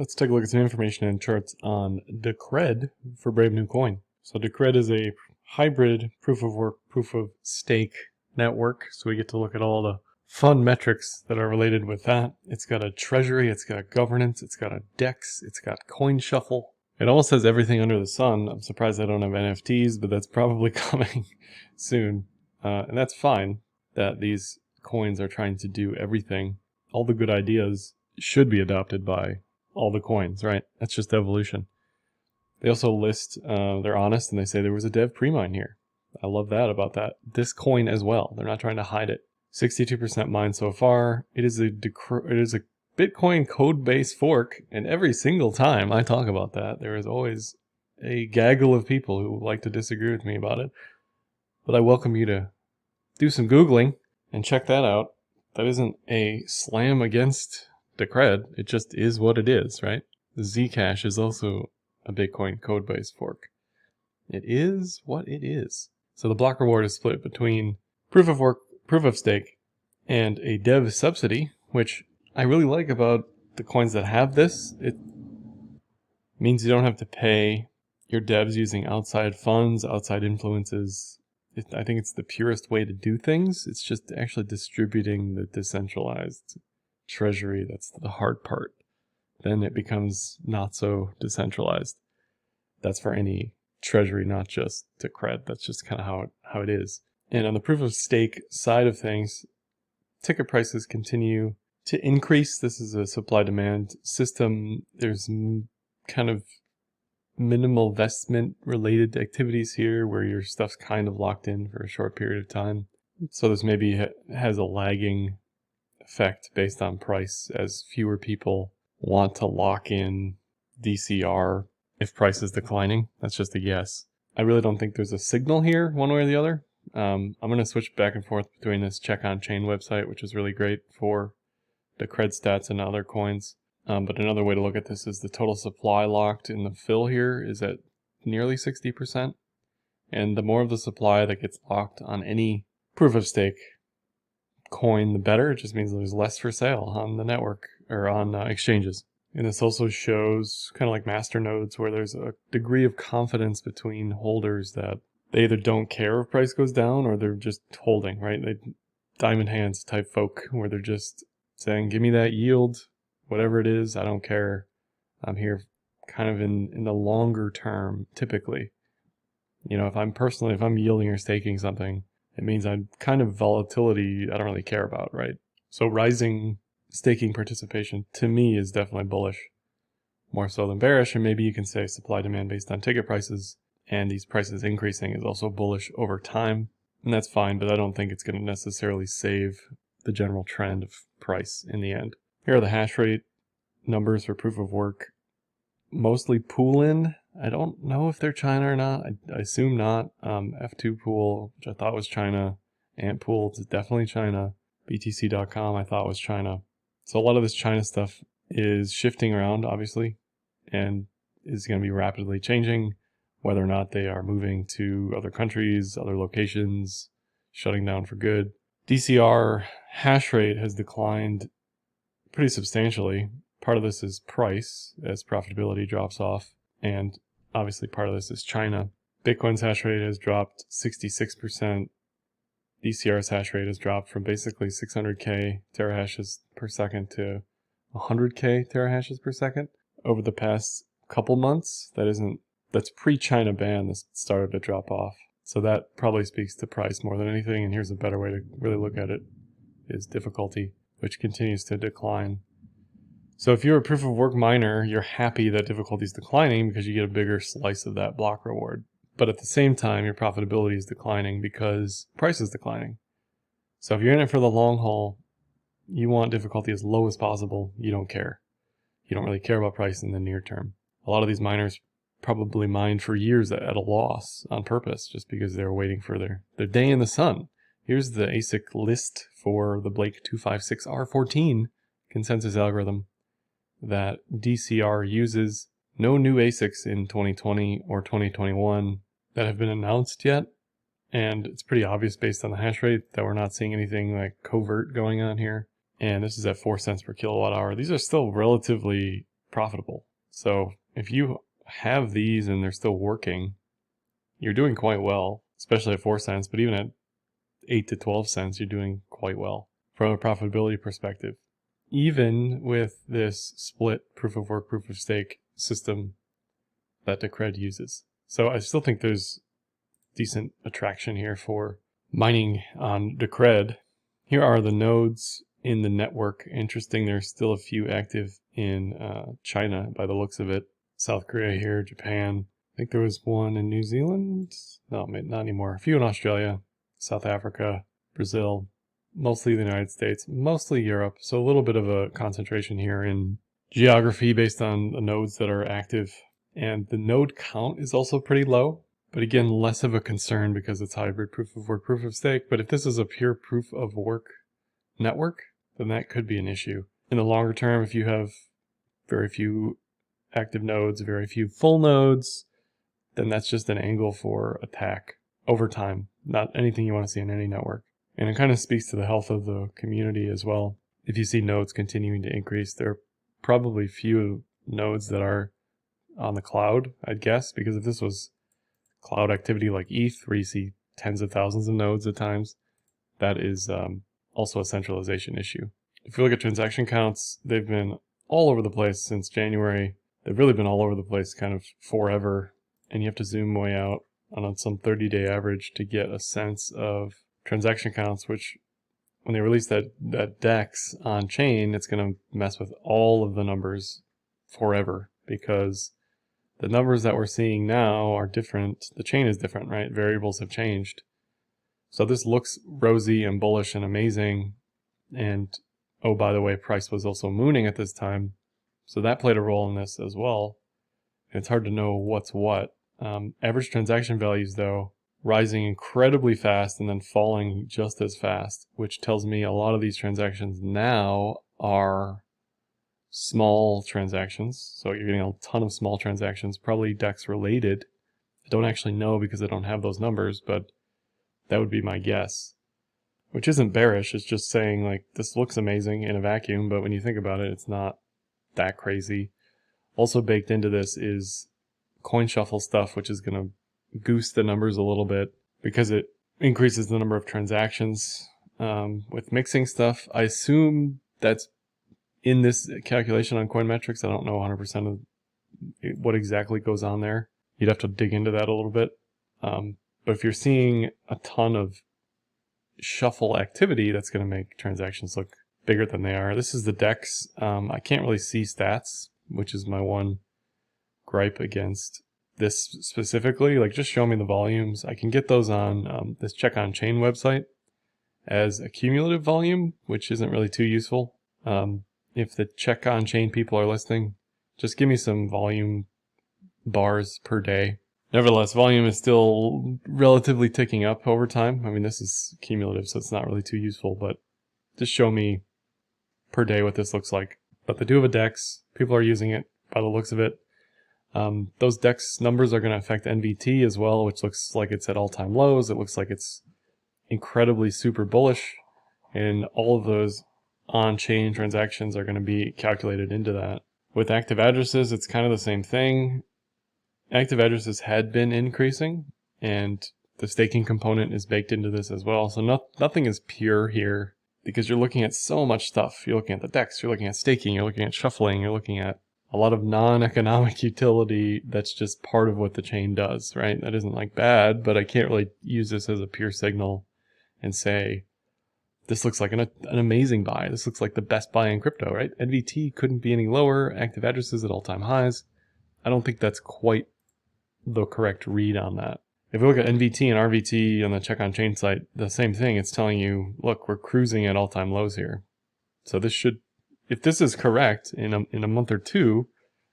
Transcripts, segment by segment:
Let's take a look at some information and charts on Decred for Brave New Coin. So Decred is a hybrid proof of work, proof of stake network. So we get to look at all the fun metrics that are related with that. It's got a treasury, it's got governance, it's got a DEX, it's got coin shuffle. It almost has everything under the sun. I'm surprised I don't have NFTs, but that's probably coming soon. And that's fine that these coins are trying to do everything. All the good ideas should be adopted by all the coins, right? That's just evolution. They also list, they're honest, and they say there was a dev pre-mine here. I love that about that. This coin as well. They're not trying to hide it. 62% mined so far. It is a Bitcoin code base fork, and every single time I talk about that, there is always a gaggle of people who like to disagree with me about it. But I welcome you to do some Googling and check that out. That isn't a slam against Decred, it just is what it is, right? The Zcash is also a Bitcoin code base fork. It is what it is. So the block reward is split between proof of work, proof of stake, and a dev subsidy, which I really like about the coins that have this. It means you don't have to pay your devs using outside funds, outside influences. I think it's the purest way to do things. It's just actually distributing the decentralized treasury. That's the hard part. Then it becomes not so decentralized. That's for any treasury, not just Decred. That's just kind of how it is. And on the proof of stake side of things, ticket prices continue to increase. This is a supply-demand system. There's kind of minimal investment related activities here where your stuff's kind of locked in for a short period of time. So this maybe has a lagging effect based on price, as fewer people want to lock in DCR if price is declining. That's just a guess. I really don't think there's a signal here one way or the other. I'm going to switch back and forth between this check on chain website, which is really great for the cred stats and other coins. But another way to look at this is the total supply locked in the fill here is at nearly 60%. And the more of the supply that gets locked on any proof of stake coin, the better. It just means there's less for sale on the network or on exchanges. And this also shows kind of like master nodes where there's a degree of confidence between holders that they either don't care if price goes down or they're just holding, right? They diamond hands type folk where they're just saying, give me that yield, whatever it is, I don't care. I'm here kind of in the longer term, typically. You know, if I'm yielding or staking something, it means I'm kind of volatility I don't really care about, right? So rising staking participation to me is definitely bullish, more so than bearish. And maybe you can say supply demand based on ticket prices, and these prices increasing is also bullish over time. And that's fine, but I don't think it's going to necessarily save the general trend of price in the end. Here are the hash rate numbers for proof of work. Mostly pool in. I don't know if they're China or not. I assume not. F2 pool, which I thought was China. Ant pool is definitely China. BTC.com I thought was China. So a lot of this China stuff is shifting around, obviously, and is going to be rapidly changing, whether or not they are moving to other countries, other locations, shutting down for good. DCR hash rate has declined pretty substantially. Part of this is price as profitability drops off, and obviously part of this is China. Bitcoin's hash rate has dropped 66%. DCR's hash rate has dropped from basically 600k terahashes per second to 100k terahashes per second over the past couple months. That's pre-China ban. This started to drop off. So that probably speaks to price more than anything. And here's a better way to really look at it, is difficulty, which continues to decline. So if you're a proof of work miner, you're happy that difficulty is declining because you get a bigger slice of that block reward. But at the same time, your profitability is declining because price is declining. So if you're in it for the long haul, you want difficulty as low as possible. You don't care. You don't really care about price in the near term. A lot of these miners probably mined for years at a loss on purpose just because they were waiting for their day in the sun. Here's the ASIC list for the Blake 256R14 consensus algorithm that DCR uses. No new ASICs in 2020 or 2021 that have been announced yet. And it's pretty obvious based on the hash rate that we're not seeing anything like covert going on here. And this is at 4 cents per kilowatt hour. These are still relatively profitable. So if you have these and they're still working, you're doing quite well, especially at 4 cents, but even at 8 to 12 cents, you're doing quite well from a profitability perspective. Even with this split proof of work, proof of stake system that Decred uses. So I still think there's decent attraction here for mining on Decred. Here are the nodes in the network. Interesting, there's still a few active in China by the looks of it. South Korea here, Japan. I think there was one in New Zealand. No, not anymore. A few in Australia, South Africa, Brazil, mostly the United States, mostly Europe. So a little bit of a concentration here in geography based on the nodes that are active. And the node count is also pretty low, but again, less of a concern because it's hybrid proof of work, proof of stake. But if this is a pure proof of work network, then that could be an issue. In the longer term, if you have very few active nodes, very few full nodes, then that's just an angle for attack over time, not anything you want to see in any network. And it kind of speaks to the health of the community as well. If you see nodes continuing to increase, there are probably few nodes that are on the cloud, I'd guess, because if this was cloud activity like ETH, where you see tens of thousands of nodes at times, that is also a centralization issue. If you look at transaction counts, they've been all over the place since January. They've really been all over the place kind of forever. And you have to zoom way out on some 30-day average to get a sense of transaction counts, which when they release that DEX on chain, it's going to mess with all of the numbers forever because the numbers that we're seeing now are different. The chain is different, right? Variables have changed. So this looks rosy and bullish and amazing. And oh, by the way, price was also mooning at this time. So that played a role in this as well. It's hard to know what's what. Average transaction values, though, rising incredibly fast and then falling just as fast, which tells me a lot of these transactions now are small transactions. So you're getting a ton of small transactions, probably DEX related. I don't actually know because I don't have those numbers, but that would be my guess. Which isn't bearish, it's just saying like this looks amazing in a vacuum, but when you think about it, it's not that crazy. Also baked into this is coin shuffle stuff, which is going to goose the numbers a little bit because it increases the number of transactions with mixing stuff. I assume that's in this calculation on coin metrics. I don't know 100% of what exactly goes on there. You'd have to dig into that a little bit. But if you're seeing a ton of shuffle activity, that's going to make transactions look bigger than they are. This is the DEX. I can't really see stats, which is my one gripe against this specifically. Like, just show me the volumes. I can get those on this check on chain website as a cumulative volume, which isn't really too useful. If the check on chain people are listening, just give me some volume bars per day. Nevertheless, volume is still relatively ticking up over time. I mean, this is cumulative, so it's not really too useful, but just show me per day what this looks like. But they do have a DEX. People are using it by the looks of it. Those DEX numbers are going to affect NVT as well, which looks like it's at all-time lows. It looks like it's incredibly super bullish, and all of those on-chain transactions are going to be calculated into that. With active addresses, it's kind of the same thing. Active addresses had been increasing, and the staking component is baked into this as well. So nothing is pure here because you're looking at so much stuff. You're looking at the DEX, you're looking at staking, you're looking at shuffling, you're looking at a lot of non-economic utility that's just part of what the chain does, right? That isn't like bad, but I can't really use this as a pure signal and say, this looks like an amazing buy. This looks like the best buy in crypto, right? NVT couldn't be any lower. Active addresses at all-time highs. I don't think that's quite the correct read on that. If you look at NVT and RVT on the check on chain site, the same thing. It's telling you, look, we're cruising at all-time lows here. So this should, if this is correct in a month or two,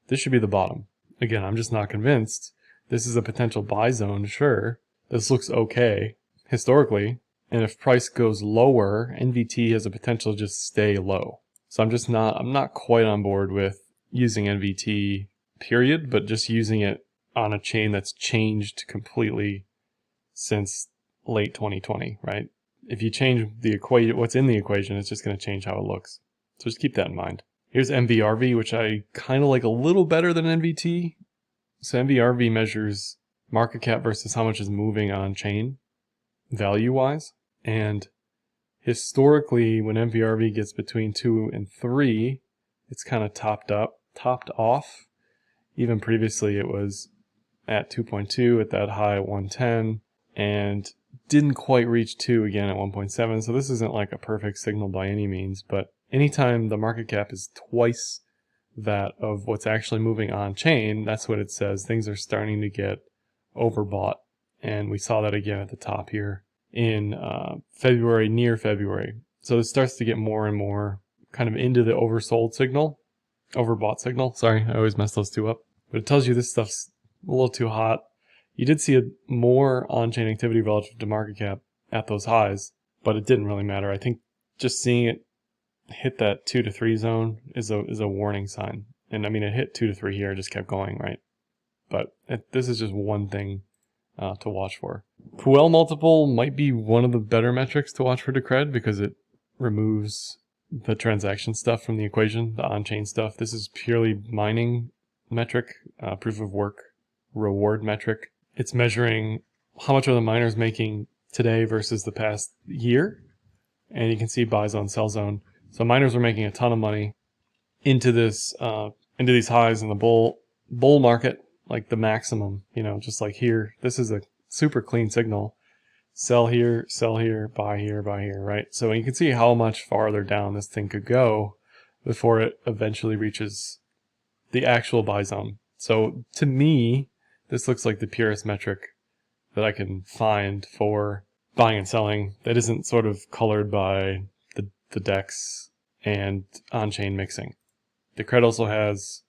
this should be the bottom. Again, I'm just not convinced. This is a potential buy zone, sure. This looks okay historically. And if price goes lower, NVT has a potential to just stay low. So I'm not quite on board with using NVT period, but just using it on a chain that's changed completely since late 2020, right? If you change the what's in the equation, it's just going to change how it looks. So just keep that in mind. Here's MVRV, which I kind of like a little better than NVT. So MVRV measures market cap versus how much is moving on chain value-wise. And historically, when MVRV gets between 2 and 3, it's kind of topped off. Even previously, it was at 2.2 at that high at 110 and didn't quite reach 2 again at 1.7. So this isn't like a perfect signal by any means, but anytime the market cap is twice that of what's actually moving on chain, that's what it says. Things are starting to get overbought. And we saw that again at the top here in February, near February. So this starts to get more and more kind of into the overbought signal. Sorry, I always mess those two up. But it tells you this stuff's a little too hot. You did see more on-chain activity relative to market cap at those highs, but it didn't really matter. I think just seeing it hit that 2 to 3 zone is a warning sign. And I mean, it hit 2 to 3 here, just kept going, right? But this is just one thing to watch for. Puel multiple might be one of the better metrics to watch for Decred because it removes the transaction stuff from the equation, the on-chain stuff. This is purely mining metric, proof of work reward metric. It's measuring how much are the miners making today versus the past year. And you can see buy zone, sell zone. So miners are making a ton of money into this, into these highs in the bull market, like the maximum, just like here. This is a super clean signal. Sell here, buy here, right? So you can see how much farther down this thing could go before it eventually reaches the actual buy zone. So to me, this looks like the purest metric that I can find for buying and selling that isn't sort of colored by the DEX and on-chain mixing. Decred also has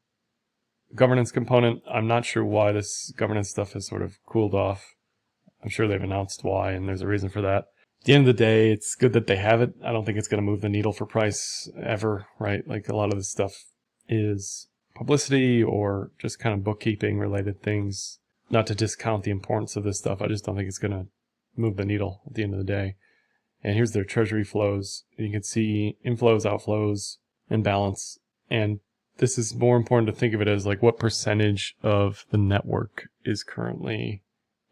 governance component. I'm not sure why this governance stuff has sort of cooled off. I'm sure they've announced why, and there's a reason for that. At the end of the day, it's good that they have it. I don't think it's going to move the needle for price ever, right? Like a lot of this stuff is publicity or just kind of bookkeeping related things. Not to discount the importance of this stuff. I just don't think it's going to move the needle at the end of the day. And here's their treasury flows. You can see inflows, outflows, and balance. And this is more important to think of it as like what percentage of the network is currently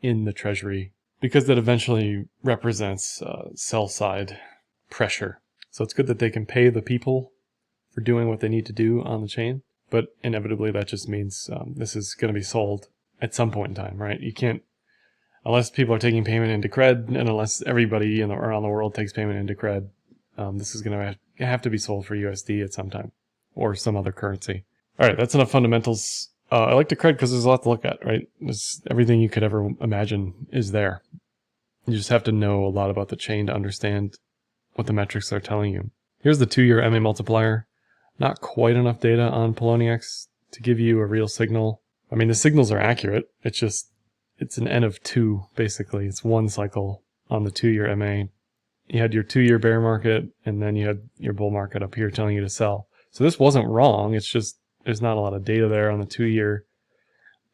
in the treasury, because that eventually represents sell side pressure. So it's good that they can pay the people for doing what they need to do on the chain, but inevitably that just means this is going to be sold at some point in time, right? You can't, unless people are taking payment into cred, and unless everybody around the world takes payment into cred, this is going to have to be sold for USD at some time or some other currency. All right, that's enough fundamentals. I like Decred because there's a lot to look at, right? Everything you could ever imagine is there. You just have to know a lot about the chain to understand what the metrics are telling you. Here's the 2-year MA multiplier. Not quite enough data on Poloniex to give you a real signal. I mean, the signals are accurate. It's an N of 2, basically. It's one cycle on the 2-year MA. You had your 2-year bear market, and then you had your bull market up here telling you to sell. So this wasn't wrong. It's just there's not a lot of data there on the 2-year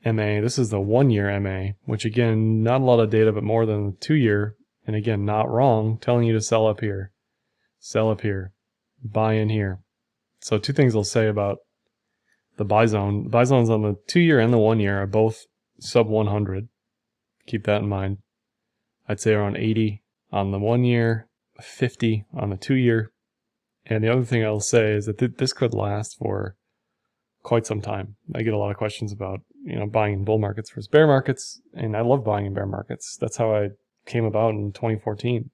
MA. This is the 1-year MA, which again, not a lot of data, but more than the 2-year. And again, not wrong, telling you to sell up here, buy in here. So 2 things I'll say about the buy zone. The buy zones on the 2-year and the 1-year are both sub 100. Keep that in mind. I'd say around 80 on the 1-year, 50 on the 2-year. And the other thing I'll say is that this could last for quite some time. I get a lot of questions about, buying in bull markets versus bear markets, and I love buying in bear markets. That's how I came about in 2014.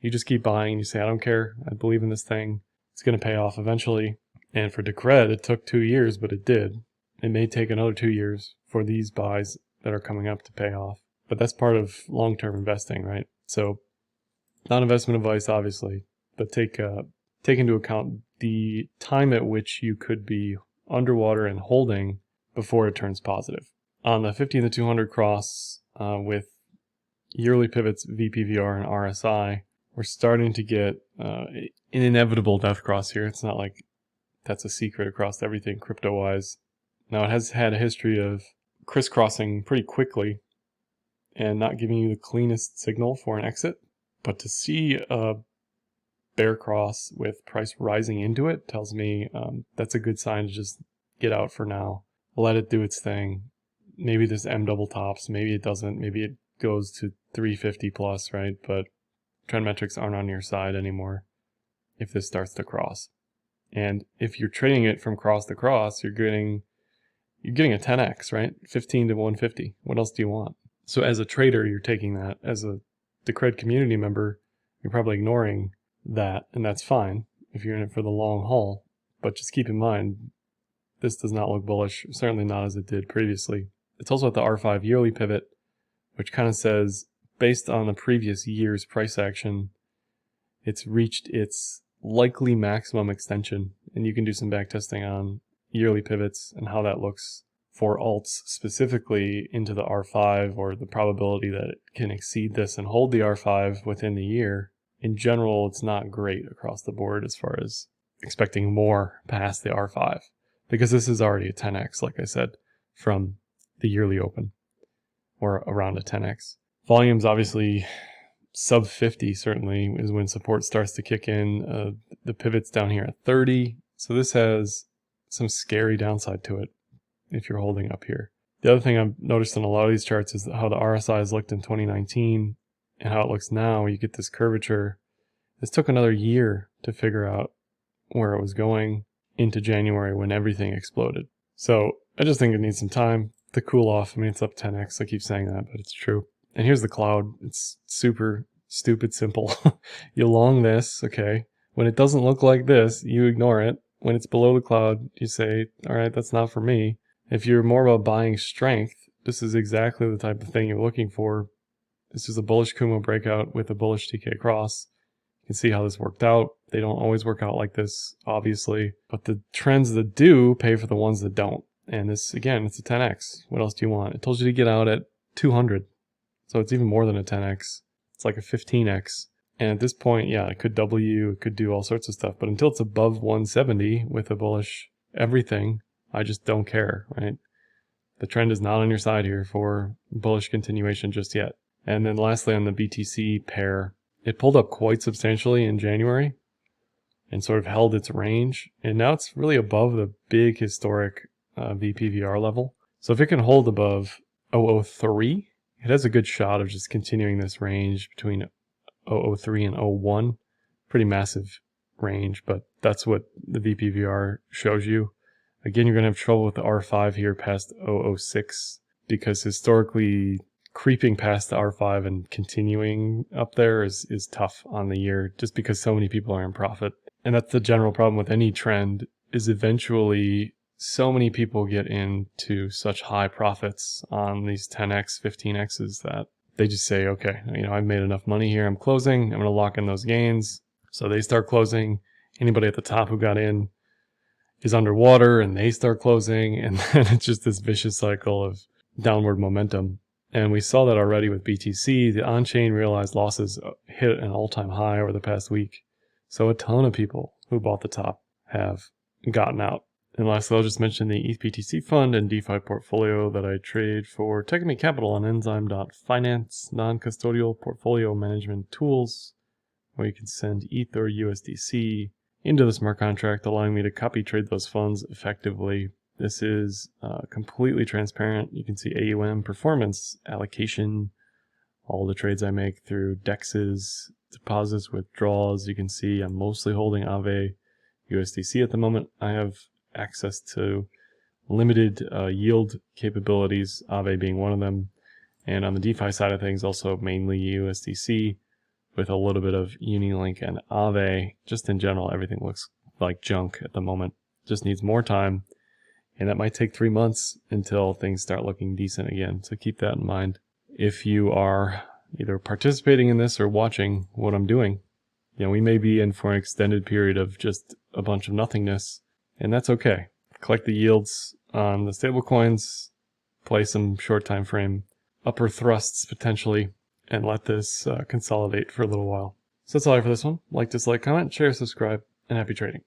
You just keep buying and you say, I don't care. I believe in this thing. It's going to pay off eventually. And for Decred, it took 2 years, but it did. It may take another 2 years for these buys that are coming up to pay off. But that's part of long-term investing, right? So not investment advice, obviously, but take into account the time at which you could be underwater and holding before it turns positive. On the 50 and the 200 cross with yearly pivots, VPVR and RSI, we're starting to get an inevitable death cross here. It's not like that's a secret across everything crypto-wise. Now, it has had a history of crisscrossing pretty quickly and not giving you the cleanest signal for an exit. But to see a bear cross with price rising into it tells me that's a good sign to just get out for now. Let it do its thing. Maybe this M double tops, maybe it doesn't, maybe it goes to 350 plus, right? But trend metrics aren't on your side anymore if this starts to cross. And if you're trading it from cross to cross, you're getting a 10x, right? 15 to 150. What else do you want? So as a trader, you're taking that. As a Decred community member, you're probably ignoring that, and that's fine if you're in it for the long haul. But just keep in mind, this does not look bullish, certainly not as it did previously. It's also at the R5 yearly pivot, which kind of says, based on the previous year's price action, it's reached its likely maximum extension. And you can do some backtesting on yearly pivots and how that looks for alts specifically into the R5, or the probability that it can exceed this and hold the R5 within the year. In general, it's not great across the board as far as expecting more past the R5, because this is already a 10x, like I said, from the yearly open, or around a 10x. Volume's obviously sub 50 certainly is when support starts to kick in. The pivot's down here at 30, so this has some scary downside to it if you're holding up here. The other thing I've noticed in a lot of these charts is how the RSIs looked in 2019 and how it looks now. You get this curvature. This took another year to figure out where it was going into January when everything exploded. So I just think it needs some time to cool off. I mean, it's up 10x. I keep saying that, but it's true. And here's the cloud. It's super stupid simple. You long this, okay. When it doesn't look like this, you ignore it. When it's below the cloud, you say, all right, that's not for me. If you're more about buying strength, this is exactly the type of thing you're looking for. This is a bullish Kumo breakout with a bullish TK cross. You can see how this worked out. They don't always work out like this, obviously, but the trends that do pay for the ones that don't. And this, again, it's a 10x. What else do you want? It told you to get out at 200. So it's even more than a 10x. It's like a 15x. And at this point, yeah, it could double you, it could do all sorts of stuff. But until it's above 170 with a bullish everything, I just don't care, right? The trend is not on your side here for bullish continuation just yet. And then lastly, on the BTC pair, it pulled up quite substantially in January and sort of held its range. And now it's really above the big historic VPVR level. So if it can hold above 003, it has a good shot of just continuing this range between 003 and 01. Pretty massive range, but that's what the VPVR shows you. Again, you're going to have trouble with the R5 here past 006, because historically creeping past the R5 and continuing up there is tough on the year, just because so many people are in profit. And that's the general problem with any trend, is eventually so many people get into such high profits on these 10x, 15x's that they just say, okay, I've made enough money here. I'm closing. I'm going to lock in those gains. So they start closing. Anybody at the top who got in is underwater, and they start closing. And then it's just this vicious cycle of downward momentum. And we saw that already with BTC. The on-chain realized losses hit an all-time high over the past week. So a ton of people who bought the top have gotten out. And lastly, I'll just mention the ETH-BTC fund and DeFi portfolio that I trade for Techemy Capital on Enzyme.finance, non-custodial portfolio management tools, where you can send ETH or USDC into the smart contract, allowing me to copy trade those funds effectively. This is completely transparent. You can see AUM, performance, allocation, all the trades I make through DEXs, deposits, withdrawals. You can see I'm mostly holding Aave USDC at the moment. I have access to limited yield capabilities, Aave being one of them. And on the DeFi side of things, also mainly USDC with a little bit of Unilink and Aave. Just in general, everything looks like junk at the moment. Just needs more time. And that might take 3 months until things start looking decent again. So keep that in mind. If you are either participating in this or watching what I'm doing, we may be in for an extended period of just a bunch of nothingness. And that's okay. Collect the yields on the stablecoins, play some short time frame upper thrusts potentially, and let this consolidate for a little while. So that's all I have for this one. Like, dislike, comment, share, subscribe, and happy trading.